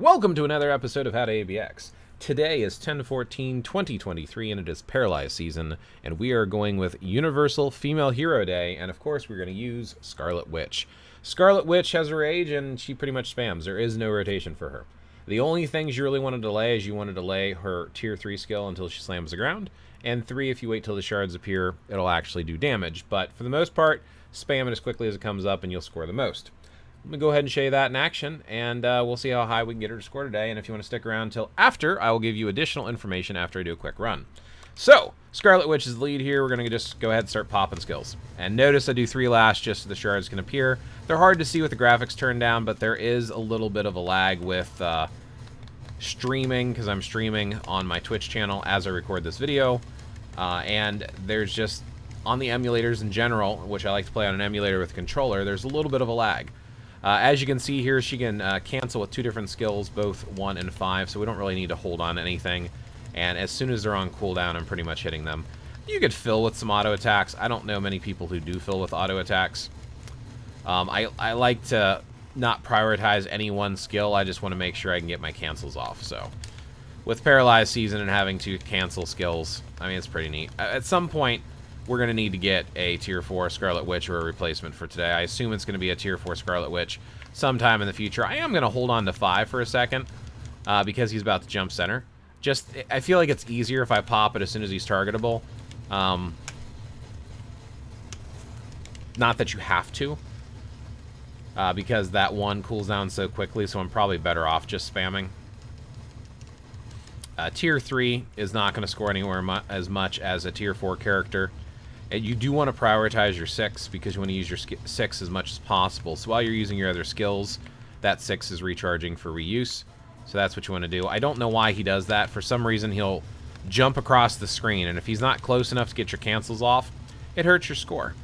Welcome to another episode of How to ABX. Today is 10/14/2023 and it is Paralyze season, and we are going with Universal Female Hero Day, and of course we're going to use Scarlet Witch. Scarlet Witch has a rage and she pretty much spams. There is no rotation for her. The only things you really want to delay is you want to delay her tier 3 skill until she slams the ground, and 3, if you wait till the shards appear, it'll actually do damage. But for the most part, spam it as quickly as it comes up and you'll score the most. Let me go ahead and show you that in action, and we'll see how high we can get her to score today. And if you want to stick around until after, I will give you additional information after I do a quick run. So, Scarlet Witch is the lead here. We're going to just go ahead and start popping skills. And notice I do 3 lash just so the shards can appear. They're hard to see with the graphics turned down, but there is a little bit of a lag with streaming, because I'm streaming on my Twitch channel as I record this video. And there's just, on the emulators in general, which I like to play on an emulator with a controller, there's a little bit of a lag. As you can see here, she can cancel with 2 different skills, both 1 and 5, so we don't really need to hold on to anything. And as soon as they're on cooldown, I'm pretty much hitting them. You could fill with some auto attacks. I don't know many people who do fill with auto attacks. I like to not prioritize any one skill. I just want to make sure I can get my cancels off. So with Paralyze season and having to cancel skills, I mean, it's pretty neat. At some point, we're going to need to get a tier 4 Scarlet Witch or a replacement for today. I assume it's going to be a tier 4 Scarlet Witch sometime in the future. I am going to hold on to 5 for a second because he's about to jump center. I feel like it's easier if I pop it as soon as he's targetable. Not that you have to, because that one cools down so quickly, so I'm probably better off just spamming. Tier 3 is not going to score anywhere as much as a tier 4 character. And you do want to prioritize your 6 because you want to use your 6 as much as possible. So while you're using your other skills, that 6 is recharging for reuse. So that's what you want to do. I don't know why he does that. For some reason, he'll jump across the screen. And if he's not close enough to get your cancels off, it hurts your score.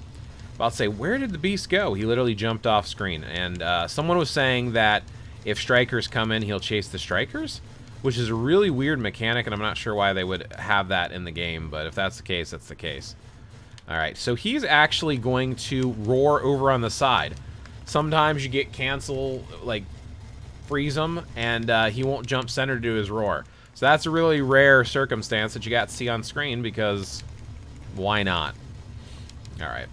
But I'll say, where did the beast go? He literally jumped off screen. And someone was saying that if strikers come in, he'll chase the strikers, which is a really weird mechanic. And I'm not sure why they would have that in the game. But if that's the case, that's the case. Alright, so he's actually going to roar over on the side. Sometimes you get cancel, like, freeze him, and he won't jump center to do his roar. So that's a really rare circumstance that you got to see on screen, because why not? Alright.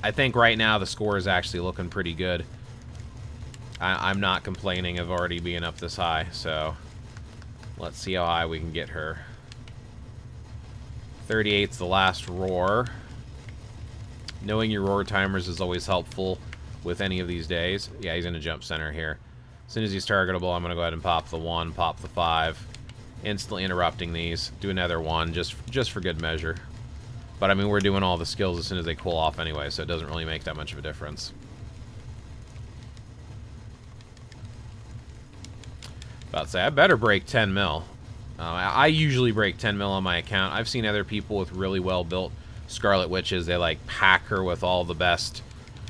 I think right now the score is actually looking pretty good. I'm not complaining of already being up this high, so let's see how high we can get her. 38's the last roar. Knowing your roar timers is always helpful with any of these days. Yeah, he's going to jump center here. As soon as he's targetable, I'm going to go ahead and pop the 1, pop the 5. Instantly interrupting these. Do another 1, just for good measure. But, I mean, we're doing all the skills as soon as they cool off anyway, so it doesn't really make that much of a difference. About to say, I better break 10 mil. I usually break 10 mil on my account. I've seen other people with really well-built Scarlet Witches. They, like, pack her with all the best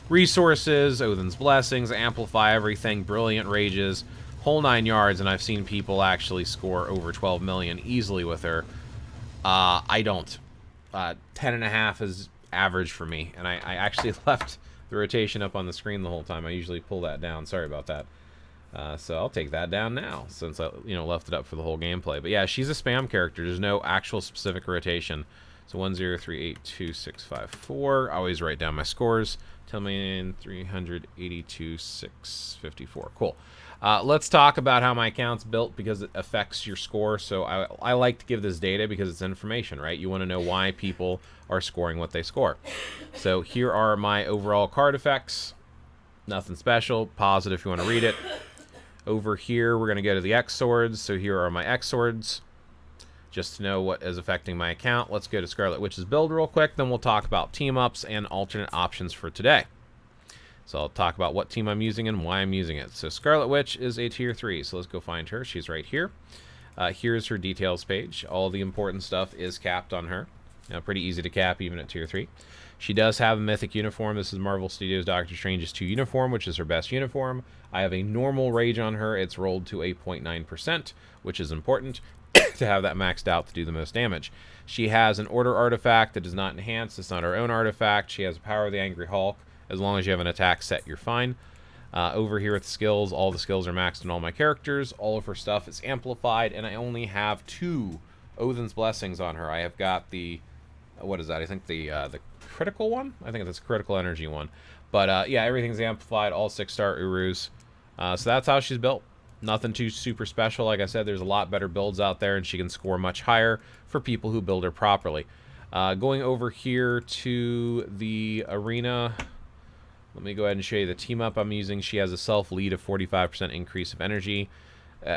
resources, Odin's Blessings, amplify everything, brilliant rages, whole 9 yards, and I've seen people actually score over 12 million easily with her. I don't. 10.5 is average for me, and I actually left the rotation up on the screen the whole time. I usually pull that down. Sorry about that. So I'll take that down now, since I left it up for the whole gameplay. But yeah, she's a spam character. There's no actual specific rotation. So 1038264. I always write down my scores. 10,382,654. Cool. Let's talk about how my account's built, because it affects your score. So I like to give this data because it's information, right? You want to know why people are scoring what they score. So here are my overall card effects. Nothing special. Pause it if you want to read it. Over here, we're going to go to the X swords. So here are my X swords. Just to know what is affecting my account, let's go to Scarlet Witch's build real quick. Then we'll talk about team-ups and alternate options for today. So I'll talk about what team I'm using and why I'm using it. So Scarlet Witch is a tier 3. So let's go find her. She's right here. Here's her details page. All the important stuff is capped on her. Pretty easy to cap even at tier 3. She does have a mythic uniform. This is Marvel Studios Doctor Strange's 2 uniform, which is her best uniform. I have a normal rage on her. It's rolled to 8.9%, which is important to have that maxed out to do the most damage. She has an order artifact that is not enhanced. It's not her own artifact. She has the power of the Angry Hulk. As long as you have an attack set, you're fine. Over here with skills, all the skills are maxed on all my characters. All of her stuff is amplified, and I only have 2 Odin's Blessings on her. I have got the, what is that? I think the critical one? I think it's a critical energy one. But yeah, everything's amplified, all 6-star Urus. So that's how she's built. Nothing too super special. Like I said, there's a lot better builds out there, and she can score much higher for people who build her properly. Going over here to the arena, let me go ahead and show you the team up I'm using. She has a self-lead of 45% increase of energy.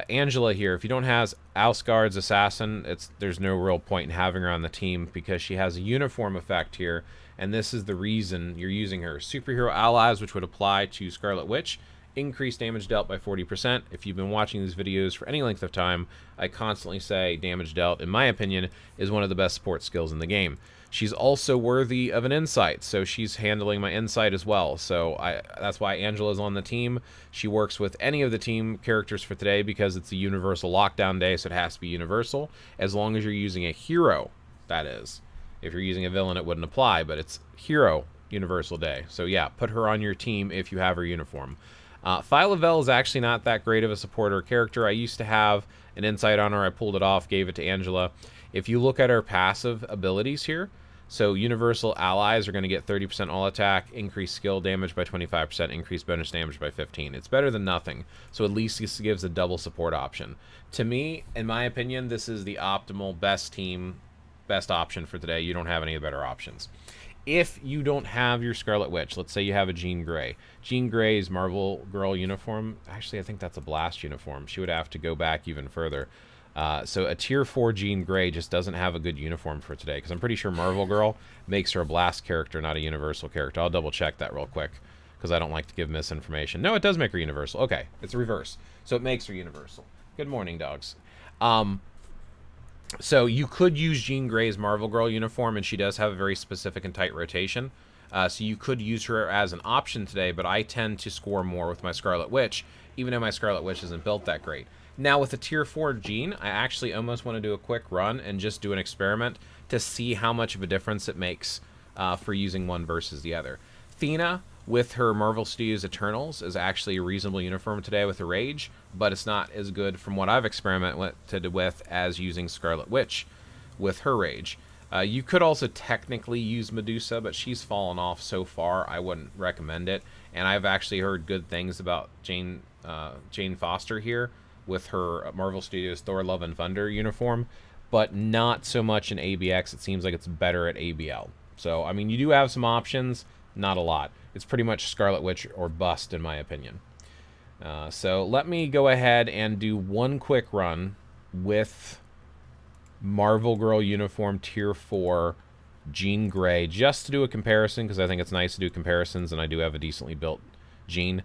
Angela here, if you don't have Ausgard's Assassin, there's no real point in having her on the team because she has a uniform effect here, and this is the reason you're using her. Superhero allies, which would apply to Scarlet Witch, increase damage dealt by 40%. If you've been watching these videos for any length of time, I constantly say damage dealt, in my opinion, is one of the best support skills in the game. She's also worthy of an insight, so she's handling my insight as well. So that's why Angela's on the team. She works with any of the team characters for today because it's a universal lockdown day, so it has to be universal, as long as you're using a hero, that is. If you're using a villain, it wouldn't apply, but it's hero universal day. So yeah, put her on your team if you have her uniform. Phyla-Vell is actually not that great of a supporter character. I used to have an insight on her. I pulled it off, gave it to Angela. If you look at her passive abilities here, so universal allies are going to get 30% all attack, increased skill damage by 25%, increased bonus damage by 15%. It's better than nothing, so at least this gives a double support option. To me, in my opinion, this is the optimal best option for today. You don't have any better options. If you don't have your Scarlet Witch, let's say you have a Jean Grey. Jean Grey's Marvel Girl uniform, actually I think that's a Blast uniform. She would have to go back even further. So a tier 4 Jean Grey just doesn't have a good uniform for today, because I'm pretty sure Marvel Girl makes her a Blast character, not a Universal character. I'll double check that real quick, because I don't like to give misinformation. No, it does make her Universal. Okay, it's reverse. So it makes her Universal. Good morning, dogs. So you could use Jean Grey's Marvel Girl uniform, and she does have a very specific and tight rotation. So you could use her as an option today, but I tend to score more with my Scarlet Witch, even though my Scarlet Witch isn't built that great. Now with the tier 4 Jean, I actually almost want to do a quick run and just do an experiment to see how much of a difference it makes for using one versus the other. Thena, with her Marvel Studios Eternals, is actually a reasonable uniform today with a Rage, but it's not as good from what I've experimented with as using Scarlet Witch with her Rage. You could also technically use Medusa, but she's fallen off so far, I wouldn't recommend it. And I've actually heard good things about Jane Foster here with her Marvel Studios Thor Love and Thunder uniform, but not so much in ABX. It seems like it's better at ABL. So, I mean, you do have some options, not a lot. It's pretty much Scarlet Witch or bust, in my opinion. So let me go ahead and do one quick run with Marvel Girl uniform tier 4 Jean Grey, just to do a comparison, because I think it's nice to do comparisons, and I do have a decently built Jean.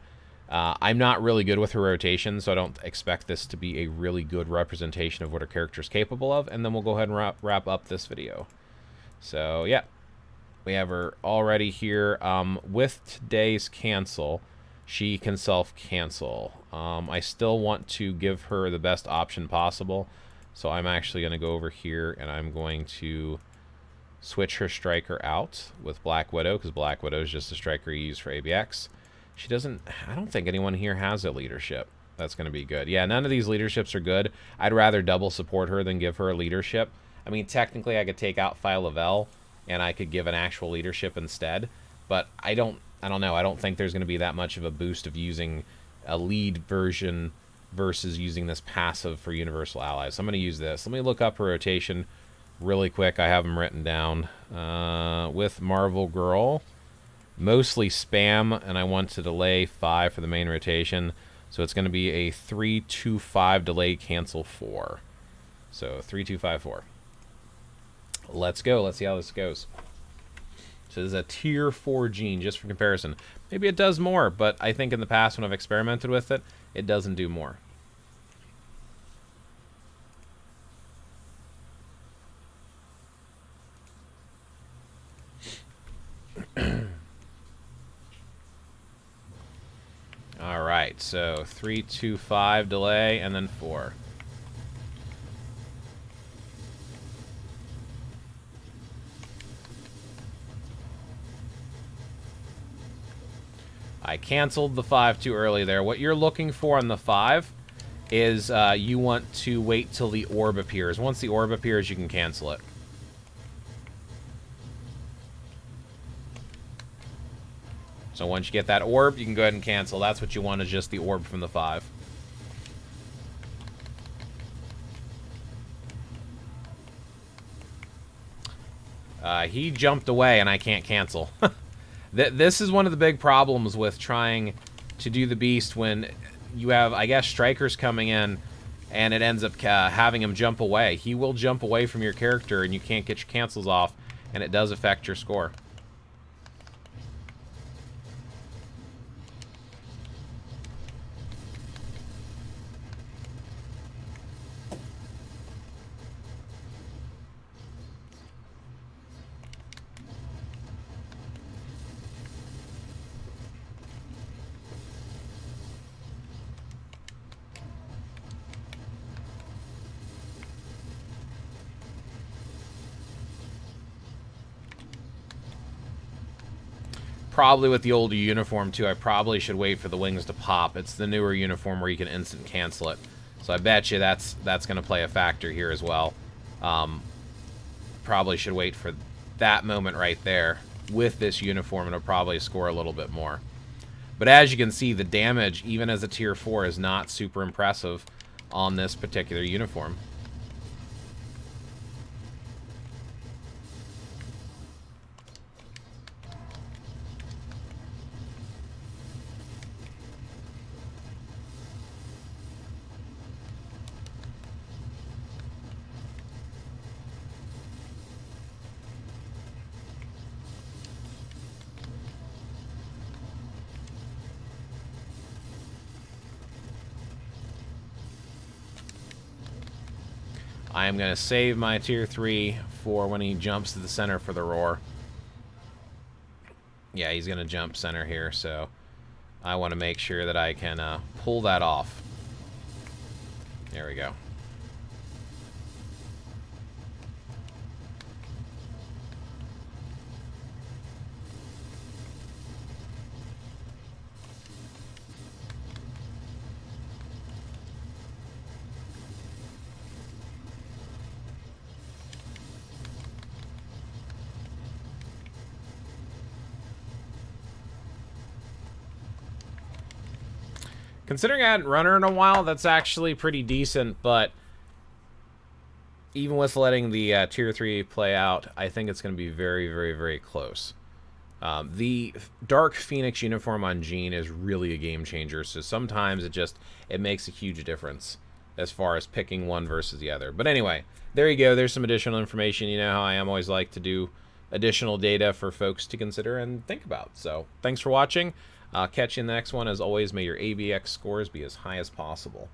I'm not really good with her rotation, so I don't expect this to be a really good representation of what her character is capable of, and then we'll go ahead and wrap up this video. So, yeah. We have her already here. With today's cancel, she can self-cancel. I still want to give her the best option possible, so I'm actually going to go over here, and I'm going to switch her striker out with Black Widow, because Black Widow is just a striker you use for ABX. She doesn't, I don't think anyone here has a leadership. That's going to be good. Yeah, none of these leaderships are good. I'd rather double support her than give her a leadership. I mean, technically I could take out Phyla-Vell and I could give an actual leadership instead, but I don't know. I don't think there's going to be that much of a boost of using a lead version versus using this passive for Universal Allies. So I'm going to use this. Let me look up her rotation really quick. I have them written down. With Marvel Girl, mostly spam, and I want to delay 5 for the main rotation. So it's going to be a 3-2-5 delay cancel 4. So 3-2-5-4. Let's go. Let's see how this goes. So this is a tier 4 Jean, just for comparison. Maybe it does more, but I think in the past when I've experimented with it, it doesn't do more. Alright, so 3-2-5 delay, and then 4. I canceled the 5 too early there. What you're looking for on the 5 is you want to wait till the orb appears. Once the orb appears, you can cancel it. So once you get that orb, you can go ahead and cancel. That's what you want, is just the orb from the 5. He jumped away, and I can't cancel. This is one of the big problems with trying to do the beast when you have, I guess, strikers coming in, and it ends up having him jump away. He will jump away from your character, and you can't get your cancels off, and it does affect your score. Probably with the older uniform, too, I probably should wait for the wings to pop. It's the newer uniform where you can instant cancel it. So I bet you that's going to play a factor here as well. Probably should wait for that moment right there. With this uniform, it'll probably score a little bit more. But as you can see, the damage, even as a tier 4, is not super impressive on this particular uniform. I am going to save my tier 3 for when he jumps to the center for the roar. Yeah, he's going to jump center here, so I want to make sure that I can pull that off. There we go. Considering I hadn't run her in a while, that's actually pretty decent, but even with letting the tier 3 play out, I think it's going to be very, very, very close. The Dark Phoenix uniform on Jean is really a game changer, so sometimes it makes a huge difference as far as picking one versus the other. But anyway, there you go. There's some additional information. You know how I am always like to do additional data for folks to consider and think about. So thanks for watching. I'll catch you in the next one. As always, may your ABX scores be as high as possible.